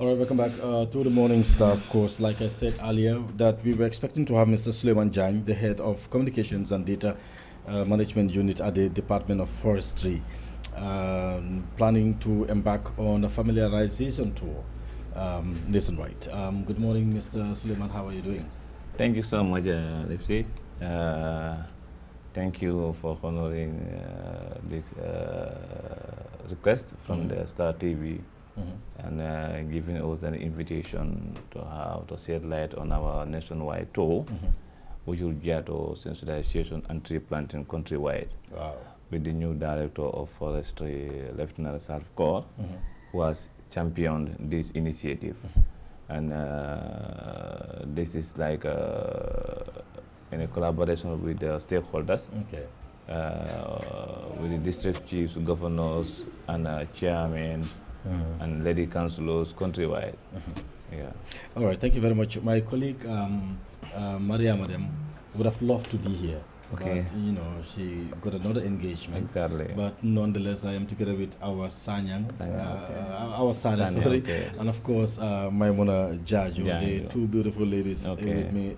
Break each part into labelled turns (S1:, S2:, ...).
S1: All right, welcome back to the morning star. Of course, like I said earlier, that we were expecting to have Mr. Souleymane Diagne, the head of communications and data management unit at the Department of Forestry, planning to embark on a familiarization tour nationwide. Good morning, Mr. Souleymane. How are you doing?
S2: Thank you so much, Lipsy. Thank you for honoring this request from the Star TV. And giving us an invitation to shed light on our nationwide tour, which will get to sensitization and tree planting countrywide.
S1: Wow.
S2: With the new director of forestry, Lieutenant Souleymane, who has championed this initiative. And this is like in a collaboration with the stakeholders.
S1: Okay.
S2: With the district chiefs, governors, and chairmen, and lady councillors countrywide. Yeah.
S1: All right, thank you very much. My colleague Maria Madam would have loved to be here.
S2: Okay.
S1: But, you know, she got another engagement.
S2: Exactly.
S1: But nonetheless, I am together with our Sanyang,
S2: Sanyang,
S1: sorry,
S2: okay.
S1: and of course Maimuna Jaju, the two beautiful ladies with me,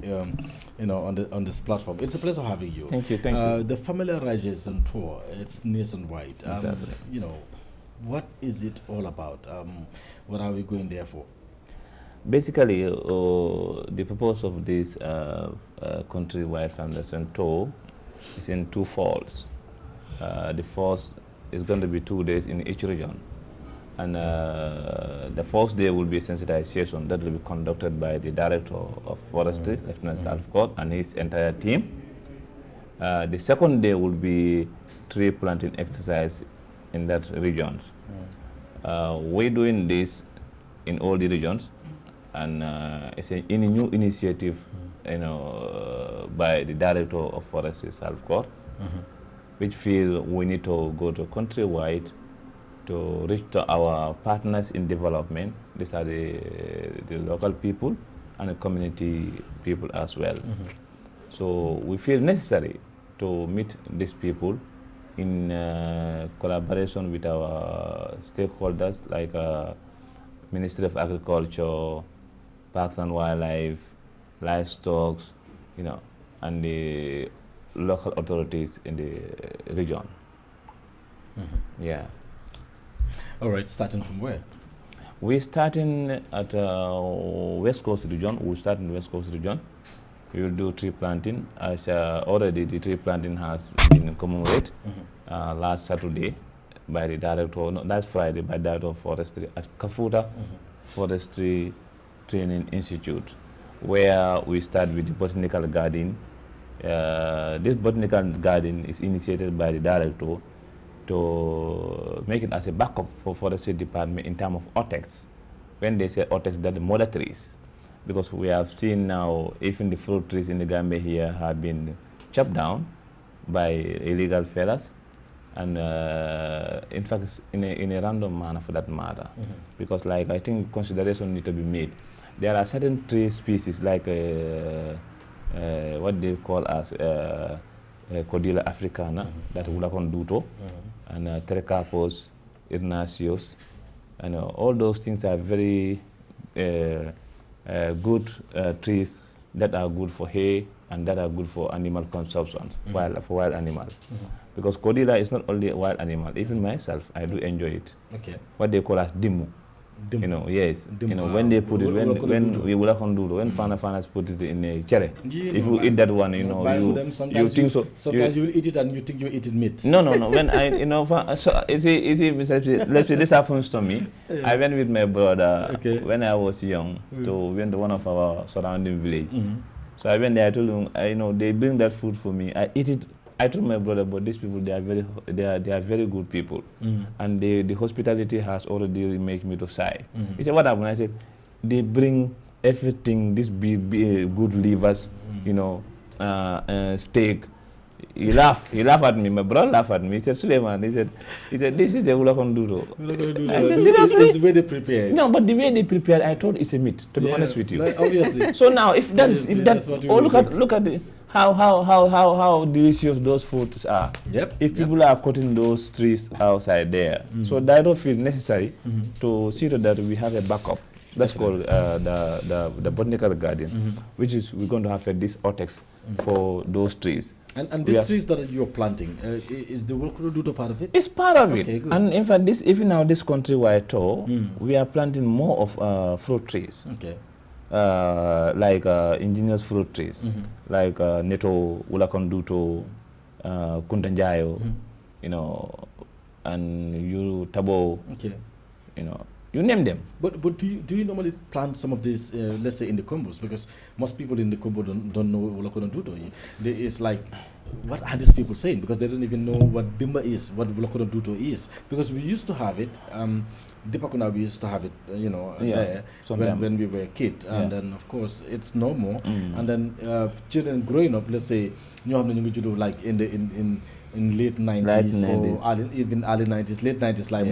S1: you know, on this platform. It's a pleasure having you.
S2: Thank you. Thank you.
S1: The familiarization tour, it's nationwide.
S2: Exactly.
S1: You know, what is it all about? What are we going there for?
S2: Basically, the purpose of this countrywide foundation tour is in two falls. The first is going to be 2 days in each region. And the first day will be sensitization that will be conducted by the Director of Forestry, Lieutenant Souleymane, and his entire team. The second day will be tree planting exercise in that regions. We're doing this in all the regions, and it's a new initiative, you know, by the Director of Forestry, Souleymane, which feel we need to go to countrywide to reach to our partners in development. These are the local people and the community people as well. So we feel necessary to meet these people in collaboration with our stakeholders like Ministry of Agriculture, Parks and Wildlife, Livestock, you know, and the local authorities in the region. Yeah.
S1: All right, starting from where?
S2: We're starting at West Coast region. We'll start in West Coast region. We will do tree planting, as already the tree planting has been commemorated last Saturday by the director, no, that's Friday, by the Director of Forestry at Kafuta Forestry Training Institute, where we start with the botanical garden. This botanical garden is initiated by the director to make it as a backup for forestry department in terms of OTEX. When they say OTEX, that the mother trees. Because we have seen now, even the fruit trees in the Gambia here have been chopped down by illegal fellas, and in fact, in a random manner for that matter. Because, like, I think consideration need to be made. There are certain tree species like what they call as Cordilla africana, that Wulakon Duto, and Trecarpus, Irnaceus, and all those things are very good trees that are good for hay and that are good for animal consumption, for wild animal. Because Cordilla is not only a wild animal, even myself, I do enjoy it. Okay. What they call as dimu. You know, yes. Dimu. You know, when they put it, when we will do when fanas put it in a cherry. If you eat that one, you know, you think so.
S1: Sometimes you will eat it and you think you're eating meat.
S2: No. When I, you know, so let's say this happens to me. Yeah. I went with my brother when I was young to one of our surrounding village. So I went there. I told him, you know, they bring that food for me. I eat it. I told my brother, but these people, they are very good people, and the hospitality has already made me to sigh. He said, "What happened?" I said, "They bring everything. This good livers, you know, steak." He laughed. He laughed at me. My brother laughed at me. He said, "Souleymane," he said, "This is the Wulakon Duro."
S1: I said, "Seriously?" It's the way they prepare.
S2: No, but the way they prepare, I thought it's a myth. To be honest with you,
S1: like, obviously.
S2: So now, if that's look at the. How delicious those foods are.
S1: Yep.
S2: If people are cutting those trees outside there, so that don't feel necessary to see that we have a backup That's called the botanical garden, which is we're going to have this ortex for those trees.
S1: And these trees that you're planting, is the Wolcroduto part of it?
S2: It's part of it.
S1: Good.
S2: And in fact, even now this countrywide tour, we are planting more of fruit trees.
S1: Okay.
S2: Like indigenous fruit trees, like Neto, Ulakonduto, Kundanjayo, you know, and you Tabo, you know, you name them.
S1: But do you normally plant some of these, let's say in the combos, because most people in the combo don't know Ulakonduto. It's like, what are these people saying? Because they don't even know what Dimba is, what Ulakonduto is. Because we used to have it. Dipakuna, we used to have it, you know, there when we were a kid, and then of course it's no more. And then children growing up, let's say, you have like in late 90s or even early 90s, late 90s, like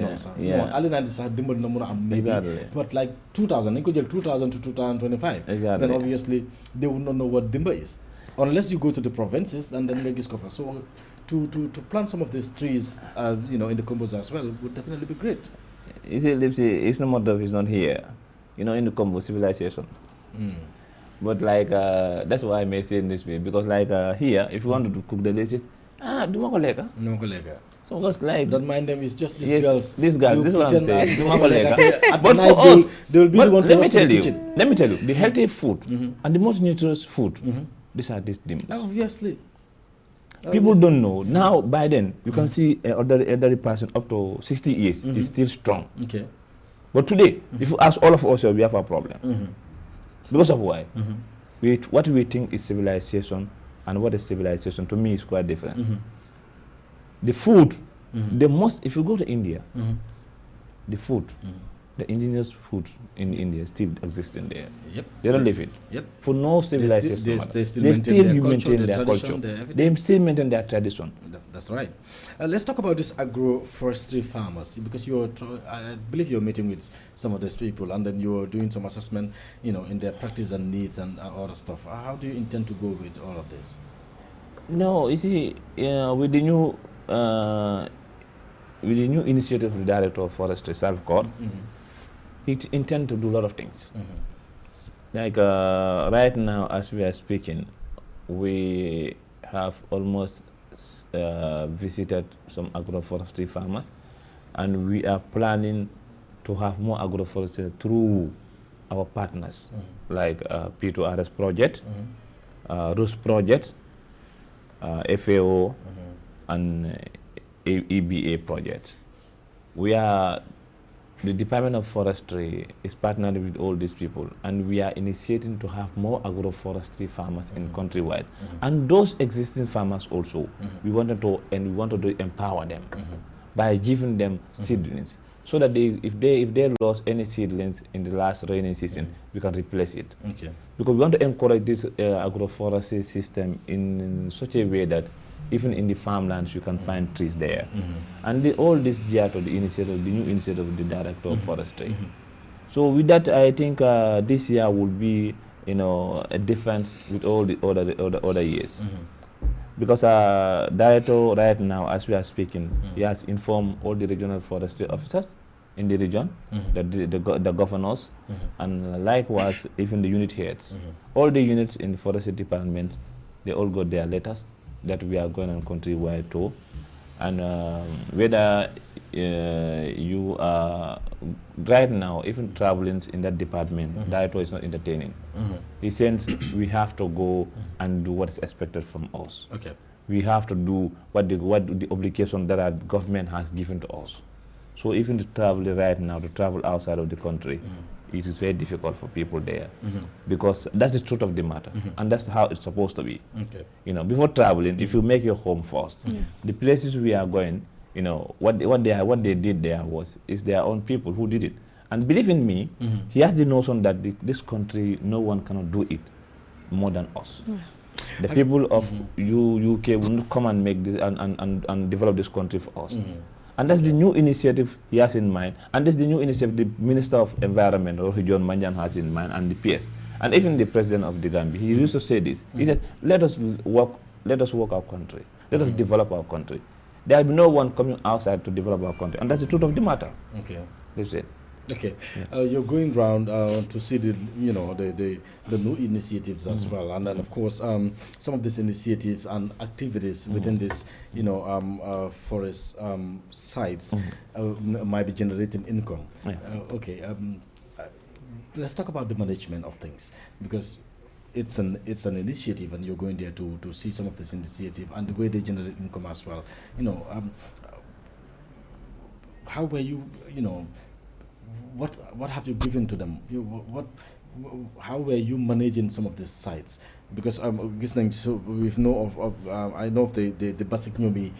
S1: early 90s had dimmer no maybe, but like 2000, they could get 2000 to 2025. Then obviously they would not know what dimber is, unless you go to the provinces and then they discover. So to plant some of these trees, you know, in the combos as well would definitely be great.
S2: You see, it's no matter if it's not here, you know, in the combo civilization. But like, that's why I may say in this way, because like here, if you wanted to cook the dish, do makolega.
S1: No kolega.
S2: So what's like?
S1: Don't mind them, it's just these girls.
S2: These girls, this is what I'm saying. Do makolega.
S1: But for us, they will be the one to us in the kitchen.
S2: Let me tell you, the healthy food and the most nutritious food, these are these dims.
S1: Obviously.
S2: People don't know. Now, by then, you can see an elderly person up to 60 years is still strong.
S1: Okay.
S2: But today, if you ask all of us, we have a problem. Because of why? What we think is civilization and what is civilization, to me, is quite different. The food, the most, if you go to India, the food, the indigenous food in India still existing there. They don't leave it. For no civilization.
S1: They still maintain their culture.
S2: They still maintain their tradition.
S1: That's right. Let's talk about these agroforestry farmers, because I believe you're meeting with some of these people, and then you're doing some assessment, you know, in their practice and needs and other stuff. How do you intend to go with all of this?
S2: No, you see, with the new initiative of the Director of Forestry, Salvcord, it intends to do a lot of things. Like right now, as we are speaking, we have almost visited some agroforestry farmers, and we are planning to have more agroforestry through our partners, like P2RS project, RUS project, FAO, and EBA project. The Department of Forestry is partnered with all these people, and we are initiating to have more agroforestry farmers in countrywide. And those existing farmers also, we wanted to empower them by giving them seedlings, so that if they lost any seedlings in the last rainy season, we can replace it. Because we want to encourage this agroforestry system in such a way that even in the farmlands, you can find trees there. And all this GIATO, the new initiative of the Director of Forestry. So with that, I think this year will be, you know, a difference with all the other years. Because Director right now, as we are speaking, he has informed all the regional forestry officers in the region, the governors, and likewise even the unit heads. All the units in the forestry department, they all got their letters that we are going on countrywide tour, and whether you are right now even traveling in that department, Director is not entertaining. He says we have to go and do what is expected from us. We have to do what the obligation that our government has given to us. So even to travel right now, to travel outside of the country, it is very difficult for people there, because that's the truth of the matter, and that's how it's supposed to be. You know, before traveling, if you make your home first, the places we are going, you know, what they did there is their own people who did it. And believe in me, he has the notion that this country, no one cannot do it more than us. The people of UK will not come and make this and develop this country for us. And that's the new initiative he has in mind. And that's the new initiative the Minister of Environment, Rohi John Manjan, has in mind, and the PS. And even the President of the Gambia, he used to say this. He said, let us work our country. Let us develop our country. There will be no one coming outside to develop our country. And that's the truth of the matter. That's it.
S1: Okay,
S2: Yeah.
S1: you're going round to see the new initiatives as well, and then of course some of these initiatives and activities within this forest sites might be generating income.
S2: Yeah.
S1: Okay, let's talk about the management of things, because it's an initiative, and you're going there to see some of this initiative and the way they generate income as well. How were you, what have you given to them? How were you managing some of these sites? Because I'm listening, so we know I know of the basic Nyomi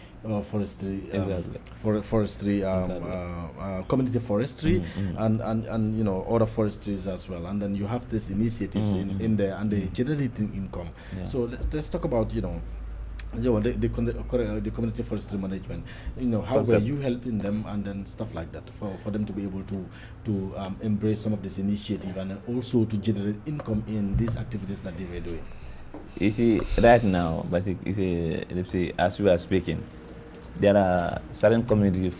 S1: forestry,
S2: Exactly.
S1: forestry,
S2: Exactly.
S1: community forestry, and other forestries as well. And then you have these initiatives in there, and they generating income.
S2: Yeah.
S1: So let's talk about the community forestry management. How were
S2: Concept.
S1: you helping them, and then stuff like that, for them to be able to embrace some of this initiative, and also to generate income in these activities that they were doing?
S2: You see, right now, let's say, as we are speaking, there are certain communities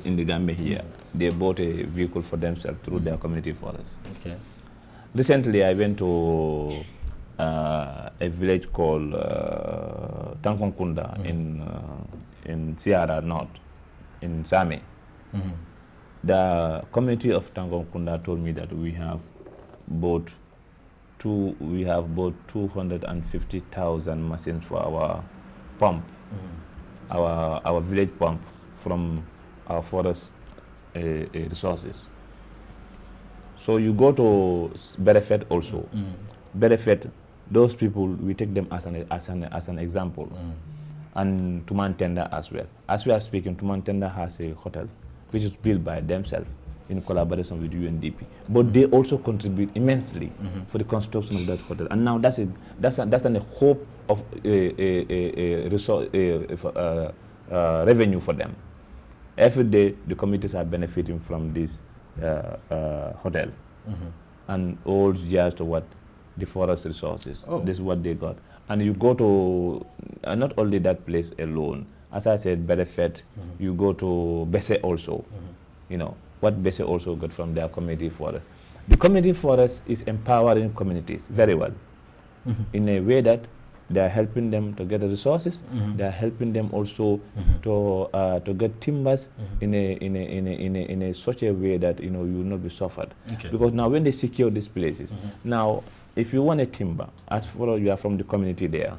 S2: in the Gambia here. They bought a vehicle for themselves through their community forest.
S1: Okay.
S2: Recently, I went to a village called Tankonkunda in Sierra North, in Same. The community of Tankonkunda told me that we have bought 250,000 machines for our pump, our village pump from our forest resources. So you go to Berefet also. Berefet, those people, we take them as an example, and Tumantenda as well. As we are speaking, Tumantenda has a hotel which is built by themselves in collaboration with UNDP, but they also contribute immensely for the construction of that hotel. And now that's a hope of revenue for them. Every day, the communities are benefiting from this hotel, and all just to what the forest resources.
S1: Oh.
S2: This is what they got. And you go to not only that place alone. As I said, Berefet, you go to Bese also. What Bese also got from their community forest. The community forest is empowering communities very well, in a way that they are helping them to get the resources. They are helping them also to get timbers in a such a way that you will not be suffered.
S1: Okay.
S2: Because now when they secure these places, now if you want a timber, as for you are from the community there,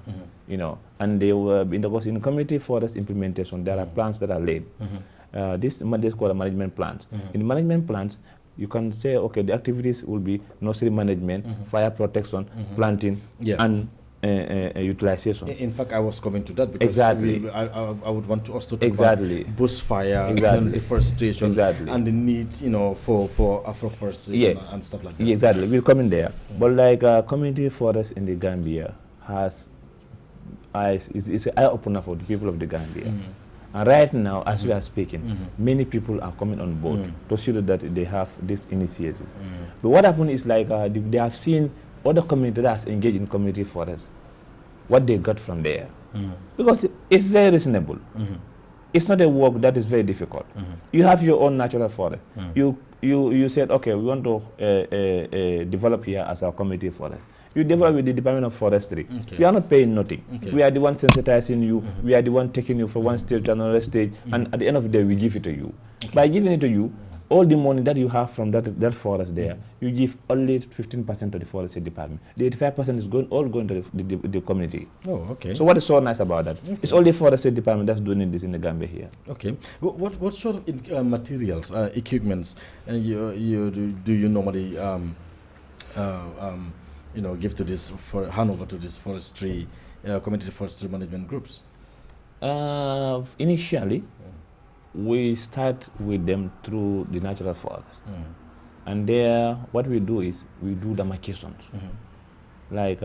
S2: and they were in community forest implementation, there are plans that are laid. This is called a management plans. In management plans, you can say, okay, the activities will be nursery management, fire protection, planting, and utilization.
S1: In fact, I was coming to that, because
S2: Exactly.
S1: I would want us to talk
S2: Exactly.
S1: about bushfire,
S2: Exactly.
S1: deforestation,
S2: Exactly.
S1: and the need, for afroforestation and stuff like that.
S2: Yeah, exactly. We'll come in there. But like community forest in the Gambia has is an eye opener for the people of the Gambia. And right now, as we are speaking, many people are coming on board to see that they have this initiative. But what happened is like they have seen other communities that are engaged in community forest, what they got from there. Because it's very reasonable. It's not a work that is very difficult. You have your own natural forest. You said, okay, we want to develop here as our community forest. You develop with the Department of Forestry.
S1: Okay.
S2: We are not paying nothing.
S1: Okay.
S2: We are the one sensitizing you. We are the one taking you from one stage to another stage. And at the end of the day, we give it to you.
S1: Okay.
S2: By giving it to you, all the money that you have from that forest there, you give only 15% to the forestry department. The 85% is all going to the community.
S1: Oh, okay.
S2: So what is so nice about that?
S1: Okay.
S2: It's only forestry department that's doing this in the Gambia here.
S1: Okay. What sort of materials, equipments, do you normally give to this hand over to this forestry community forestry management groups?
S2: Initially, we start with them through the natural forest, and there what we do is we do demarcations. Like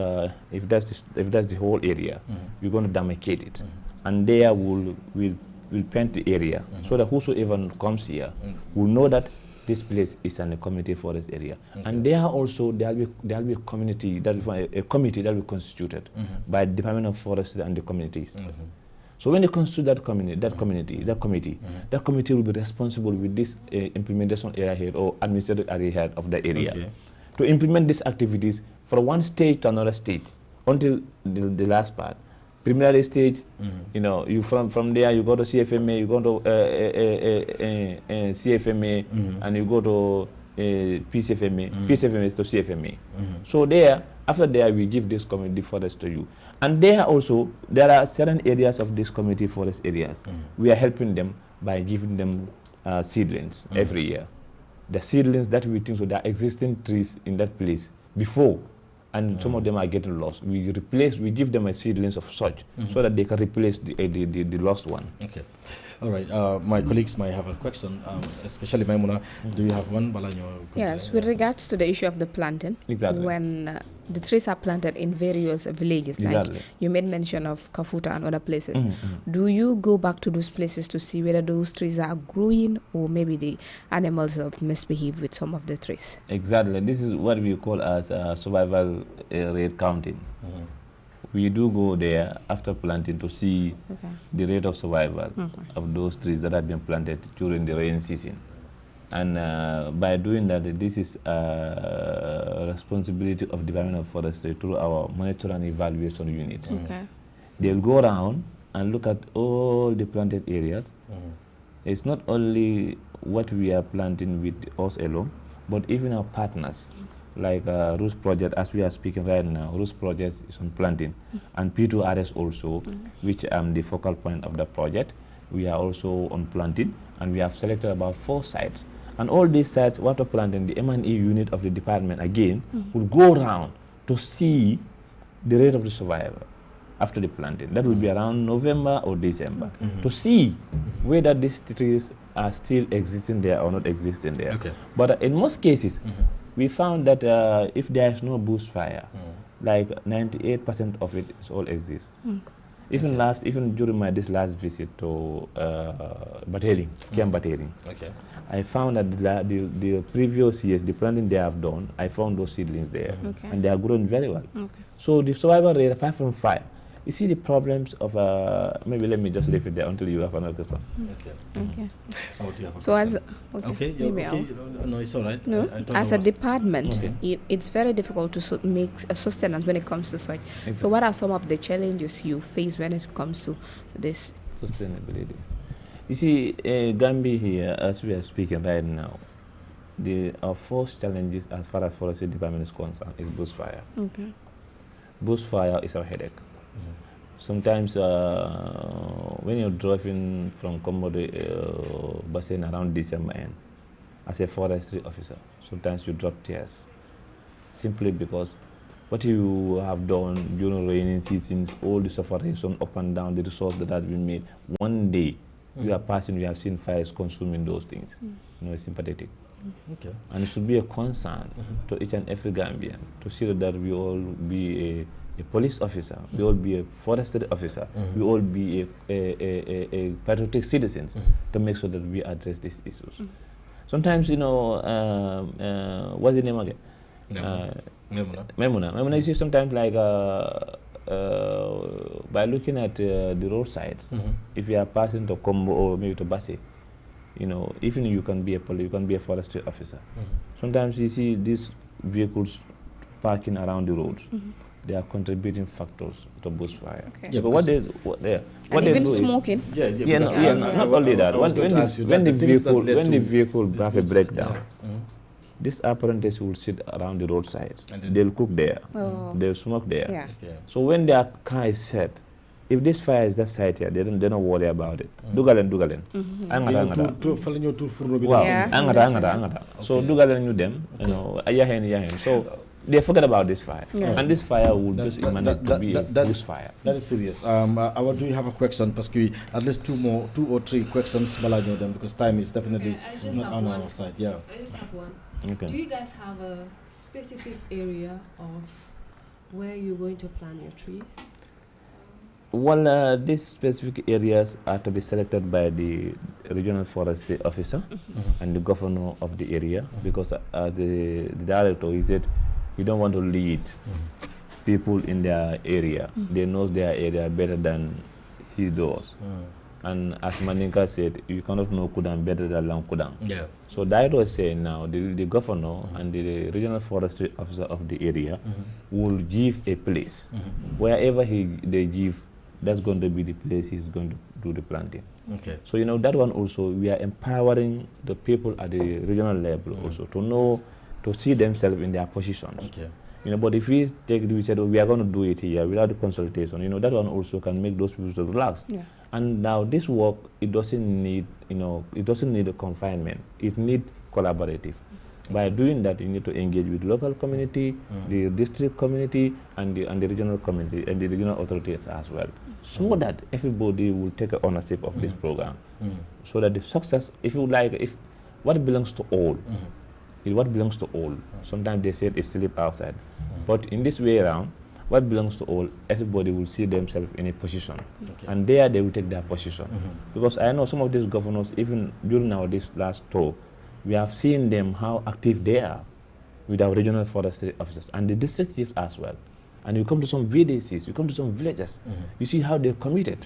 S2: if that's the whole area, we're going to demarcate it, and there we'll paint the area so that whosoever comes here will know that this place is in a community forest area. And there also there'll be a community a committee that will be constituted by the Department of Forestry and the communities. So when it comes to that committee, that committee will be responsible with this implementation area head or administrative area head of the area to implement these activities from one stage to another stage until the last part. Preliminary stage, you know, you from there you go to CFMA, you go to CFMA, and you go to PCFMA. PCFMA is to CFMA. So there, after there, we give this community forest to you. And there also, there are certain areas of this community forest areas. We are helping them by giving them seedlings every year. The seedlings that we think, so there are existing trees in that place before, and some of them are getting lost. We give them a seedlings of such, so that they can replace the lost one. Okay.
S1: All right. My colleagues might have a question, especially Maimuna. Do you have one?
S3: Yes, with regards to the issue of the planting.
S2: Exactly.
S3: When the trees are planted in various villages, like you made mention of Kafuta and other places, do you go back to those places to see whether those trees are growing or maybe the animals have misbehaved with some of the trees?
S2: Exactly. This is what we call as survival rate counting. We do go there after planting to see the rate of survival of those trees that have been planted during the rain season. And by doing that, this is a responsibility of Department of Forestry through our monitor and evaluation unit. They'll go around and look at all the planted areas. It's not only what we are planting with us alone, but even our partners. Like Roots Project, as we are speaking right now, Roots Project is on planting, and P2RS also, which am the focal point of the project. We are also on planting, and we have selected about 4 sites. And all these sites, water planting, the M&E unit of the department again will go around to see the rate of the survival after the planting. That will be around November or December to see whether these trees are still existing there or not existing there. But in most cases, we found that if there is no bushfire, like 98% of it is all exist. Even during this last visit to Camp Batering, I found that the previous years, the planting they have done, I found those seedlings there, and they are growing very well. So the survival rate, apart from fire, you see the problems of maybe let me just leave it there until you have another question.
S3: So as
S1: no, it's all right.
S3: No, as a department, it's very difficult to make a sustenance when it comes to such. So what are some of the challenges you face when it comes to this
S2: sustainability? You see, Gambia here, as we are speaking right now, our first challenges as far as forestry department is concerned is bushfire. Bushfire is our headache. Sometimes when you're driving from Commodore Basin around December end, as a forestry officer, sometimes you drop tears simply because what you have done during rainy seasons, all the suffering up and down, the resource that has been made. One day you are passing, you have seen fires consuming those things. You know, it's sympathetic. And it should be a concern to each and every Gambian to see that we all be a police officer, we all be a forestry officer, we all be a patriotic citizens to make sure that we address these issues. Sometimes, you know, what's the name again? Memuna. You see, sometimes like by looking at the roadsides, if you are passing to Combo or maybe to Basse, you know, even you can be a police, you can be a forestry officer. Sometimes you see these vehicles parking around the roads. They are contributing factors to bushfire. But what they
S3: even
S2: do
S3: smoking.
S2: Not only that. When the vehicle have a breakdown, this apprentice will sit around the roadsides. They'll cook there. They'll smoke there. So when their car is set, if this fire is that side here, they don't worry about it. Dugalen. So Dugalen knew them, you know, ayahen. So they forget about this fire, and this fire will just emanate to be a bushfire.
S1: That is serious. Do you have a question? Because at least 2 or 3 questions, them because time is definitely not on our side. I
S4: just have one. Do you guys have a specific area of where you're going to plant your trees?
S2: Well, these specific areas are to be selected by the regional forestry officer and the governor of the area, because as the director, he said, you don't want to lead people in their area. They know their area better than he does. And as Maninka said, you cannot know Kudang better than Lang Kudang.
S1: Yeah.
S2: So that was saying now the governor and the regional forestry officer of the area will give a place. Wherever they give, that's going to be the place he's going to do the planting.
S1: Okay.
S2: So that one also, we are empowering the people at the regional level also to know, to see themselves in their positions.
S1: Okay.
S2: But if we said, we are going to do it here without the consultation, that one also can make those people to relax.
S3: Yeah.
S2: And now this work, it doesn't need, it doesn't need a confinement. It needs collaborative. By doing that, you need to engage with local community, the district community, and the regional community, and the regional authorities as well, so that everybody will take ownership of this program, so that the success, if you like, if what belongs to all, what belongs to all. Sometimes they say it's sleep outside, but in this way around, what belongs to all, everybody will see themselves in a position, and there they will take their position. Because I know some of these governors, even during this last tour, we have seen them how active they are with our regional forestry officers and the district chiefs as well. And you come to some VDCs, you come to some villages, you see how they're committed.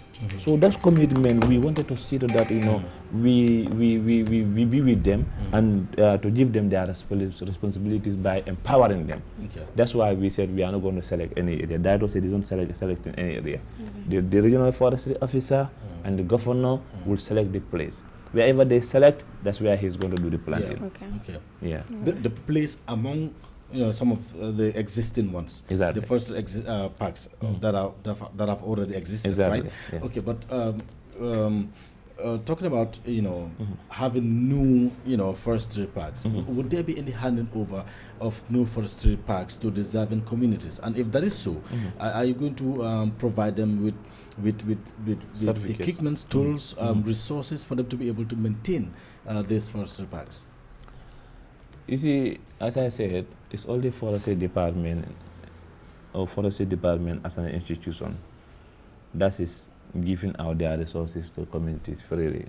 S2: So that commitment, we wanted to see to that, we be with them and to give them their responsibilities by empowering them. Okay. That's why we said we are not going to select any area. That was it isn't select in any area. The regional forestry officer and the governor will select the place. Wherever they select, that's where he's going to do the planting.
S3: Yeah.
S1: Okay.
S2: Yeah.
S1: The place among some of the existing ones.
S2: Exactly.
S1: The first parks that have already existed,
S2: exactly.
S1: right?
S2: Yeah.
S1: Okay, but talking about having new forestry parks, would there be any handing over of new forestry parks to deserving communities? And if that is so, are you going to provide them with equipment, tools, resources for them to be able to maintain these forestry parks?
S2: You see, as I said, it's only forestry department or forestry department as an institution that is giving out their resources to communities freely,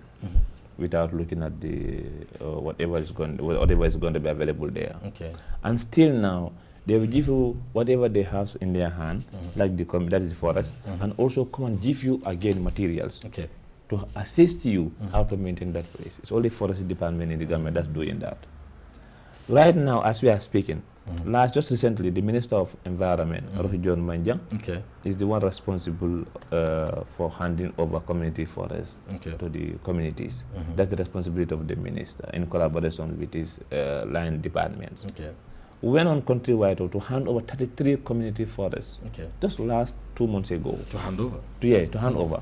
S2: without looking at the whatever is going to be available there.
S1: Okay.
S2: And still now, they will give you whatever they have in their hand, like that is forest, and also come and give you again materials to assist you how to maintain that place. It's only forestry department in the government that's doing that. Right now, as we are speaking, just recently, the Minister of Environment, John Manjang, is the one responsible for handing over community forests to the communities. That's the responsibility of the minister in collaboration with his line departments. We went on countrywide to hand over 33 community forests just last 2 months ago.
S1: To hand over?
S2: To hand over.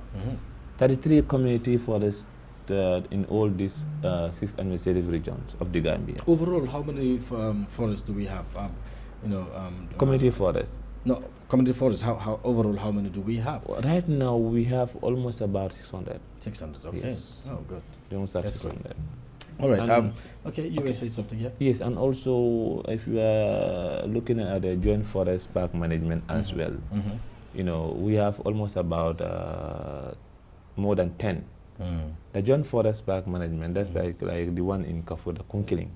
S2: 33 community forests in all these 6 administrative regions of the Gambia.
S1: Overall, how many forests do we have?
S2: Community forests.
S1: No, community forests. How overall? How many do we have?
S2: Right now, we have almost about 600.
S1: 600. Okay.
S2: Yes.
S1: Oh, good.
S2: Almost about
S1: That's
S2: 600.
S1: good. All right. Okay, you will say something here.
S2: Yes, and also if you are looking at the joint forest park management as well, we have almost about more than 10. The joint forest park management, that's like the one in Kafuta, Kunkiling,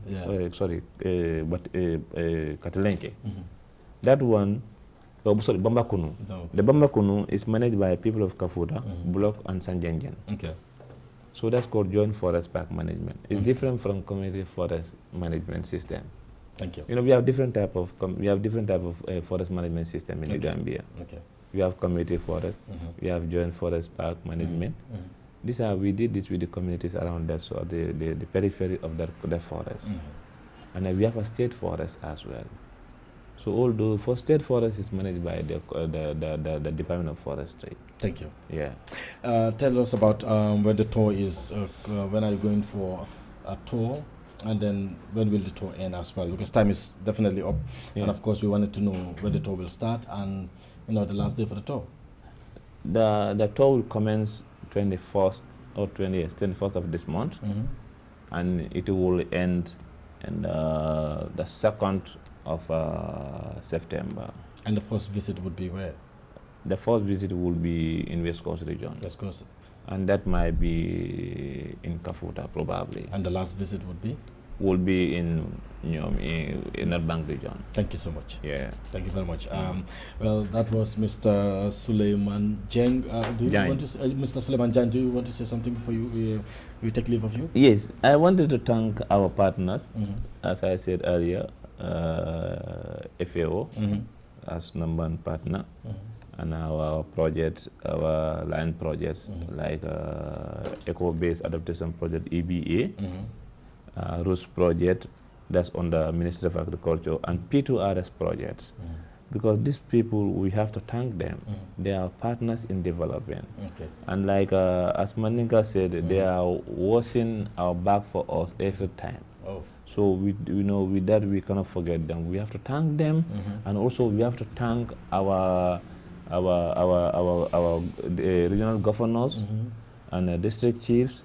S2: Katalenke. That one, Bambakunu. No. The Bambakunu is managed by people of Kafuta, Bulok, and Sanjanjan. Okay. So that's called joint forest park management. It's different from community forest management system.
S1: Thank you.
S2: We have different type of forest management system in the Gambia. Okay. We have community forest. We have joint forest park management. We did this with the communities around that, so the periphery of that forest. And we have a state forest as well. So although for state forest is managed by the Department of Forestry.
S1: Thank you.
S2: Yeah.
S1: Tell us about when the tour is, when are you going for a tour? And then when will the tour end as well? Because time is definitely up. Yeah. And of course we wanted to know when the tour will start and the last day for the tour.
S2: The tour will commence 21st of this month, and it will end in the 2nd of September.
S1: And the first visit would be where?
S2: The first visit will be in West Coast region.
S1: West Coast.
S2: And that might be in Kafuta probably.
S1: And the last visit would be?
S2: will be in North Bank region.
S1: Thank you so much.
S2: Yeah.
S1: Thank you very much. Well, that was Mr. Souleymane Diagne. Mr. Souleymane Diagne, do you want to say something before we take leave of you?
S2: Yes, I wanted to thank our partners, as I said earlier, FAO as number one partner, and our projects, our line projects like Eco-Based Adaptation Project EBA, RUS project that's under Ministry of Agriculture, and P2RS projects. Because these people, we have to thank them. They are partners in development.
S1: Okay.
S2: And like as Maninka said, they are washing our back for us every time.
S1: Oh.
S2: So with that we cannot forget them. We have to thank them, and also we have to thank our regional governors and district chiefs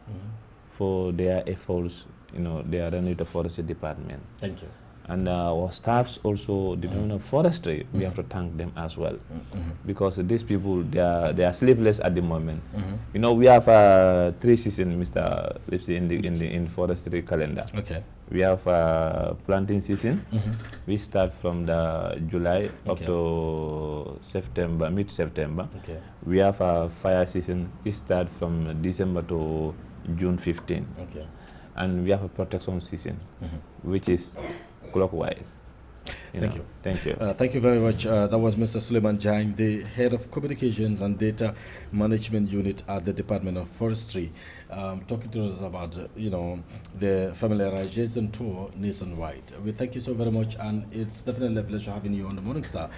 S2: for their efforts. They are running the forestry department.
S1: Thank you.
S2: And our staffs also, the Department of Forestry, we have to thank them as well, because these people, they are sleepless at the moment. We have 3 seasons, Mr. Lipsy, in forestry calendar.
S1: Okay.
S2: We have planting season. We start from the July up to September, mid-September.
S1: Okay.
S2: We have a fire season. We start from December to June 15.
S1: Okay.
S2: And we have a protection season, which is clockwise.
S1: Thank you.
S2: Thank you.
S1: Thank you very much. That was Mr. Souleymane Diagne, the head of Communications and Data Management Unit at the Department of Forestry, talking to us about the familiarization tour nationwide. We thank you so very much, and it's definitely a pleasure having you on the Morning Star.